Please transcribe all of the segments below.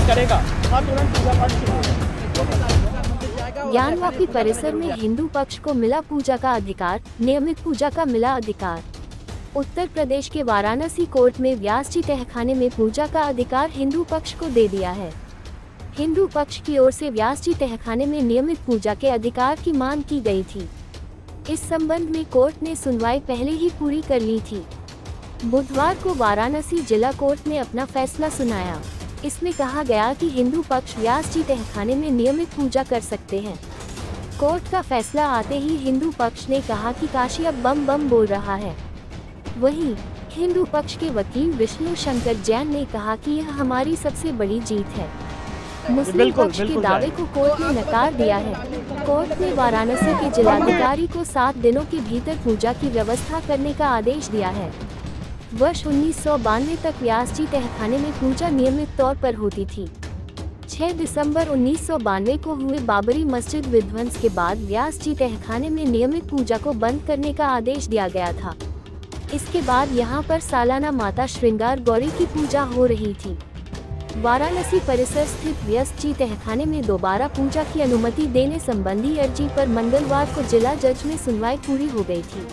करेगा वहाँ तुरंत पूजा पाठ शुरू होगा। ज्ञानवापी परिसर में हिंदू पक्ष को मिला पूजा का अधिकार, नियमित पूजा का मिला अधिकार। उत्तर प्रदेश के वाराणसी कोर्ट में व्यास जी तहखाने में पूजा का अधिकार हिंदू पक्ष को दे दिया है। हिंदू पक्ष की ओर से व्यास जी तहखाने में नियमित पूजा के अधिकार की मांग की गई थी। इस संबंध में कोर्ट ने सुनवाई पहले ही पूरी कर ली थी। बुधवार को वाराणसी जिला कोर्ट ने अपना फैसला सुनाया। इसमें कहा गया कि हिंदू पक्ष व्यास जी तहखाने में नियमित पूजा कर सकते हैं। कोर्ट का फैसला आते ही हिंदू पक्ष ने कहा कि काशी अब बम बम बोल रहा है। वहीं हिंदू पक्ष के वकील विष्णु शंकर जैन ने कहा कि यह हमारी सबसे बड़ी जीत है। मुस्लिम पक्ष के दावे को कोर्ट ने नकार दिया है। कोर्ट ने वाराणसी के जिलाधिकारी को 7 दिनों के भीतर पूजा की व्यवस्था करने का आदेश दिया है। वर्ष 1992 तक व्यास जी तहखाने में पूजा नियमित तौर पर होती थी। 6 दिसंबर 1992 को हुए बाबरी मस्जिद विध्वंस के बाद व्यास जी तहखाने में नियमित पूजा को बंद करने का आदेश दिया गया था। इसके बाद यहां पर सालाना माता श्रृंगार गौरी की पूजा हो रही थी। वाराणसी परिसर स्थित व्यास जी तहखाने में दोबारा पूजा की अनुमति देने संबंधी अर्जी पर मंगलवार को जिला जज में सुनवाई पूरी हो गई थी।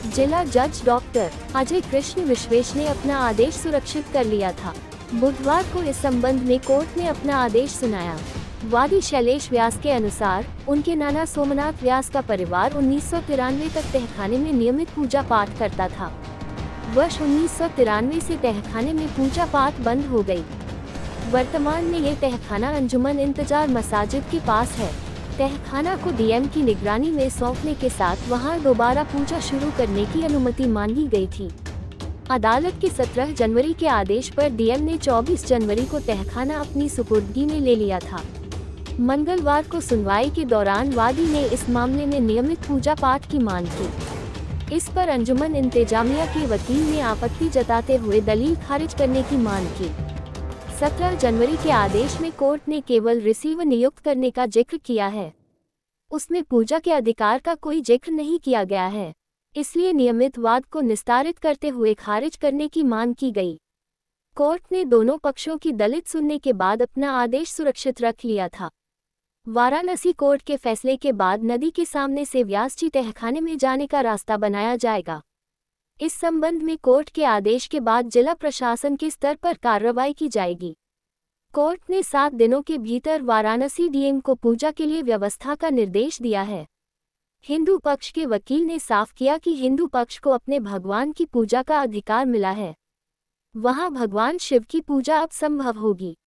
जिला जज डॉक्टर अजय कृष्ण विश्वेश ने अपना आदेश सुरक्षित कर लिया था। बुधवार को इस संबंध में कोर्ट ने अपना आदेश सुनाया। वादी शैलेश व्यास के अनुसार उनके नाना सोमनाथ व्यास का परिवार 1993 तक तहखाने में नियमित पूजा पाठ करता था। वर्ष 1993 से तहखाने में पूजा पाठ बंद हो गई। वर्तमान में ये तहखाना अंजुमन इंतजार मसाजिद के पास है। तहखाना को डीएम की निगरानी में सौंपने के साथ वहां दोबारा पूजा शुरू करने की अनुमति मांगी गई थी। अदालत के 17 जनवरी के आदेश पर डीएम ने 24 जनवरी को तहखाना अपनी सुपुर्दगी में ले लिया था। मंगलवार को सुनवाई के दौरान वादी ने इस मामले में नियमित पूजा पाठ की मांग की। इस पर अंजुमन इंतजामिया के वकील ने आपत्ति जताते हुए दलील खारिज करने की मांग की। 17 जनवरी के आदेश में कोर्ट ने केवल रिसीवर नियुक्त करने का जिक्र किया है। उसमें पूजा के अधिकार का कोई जिक्र नहीं किया गया है। इसलिए नियमित वाद को निस्तारित करते हुए खारिज करने की मांग की गई। कोर्ट ने दोनों पक्षों की दलील सुनने के बाद अपना आदेश सुरक्षित रख लिया था। वाराणसी कोर्ट के फैसले के बाद नदी के सामने से व्यास जी तहखाने में जाने का रास्ता बनाया जाएगा। इस संबंध में कोर्ट के आदेश के बाद जिला प्रशासन के स्तर पर कार्रवाई की जाएगी। कोर्ट ने 7 दिनों के भीतर वाराणसी डीएम को पूजा के लिए व्यवस्था का निर्देश दिया है। हिंदू पक्ष के वकील ने साफ किया कि हिंदू पक्ष को अपने भगवान की पूजा का अधिकार मिला है। वहां भगवान शिव की पूजा अब संभव होगी।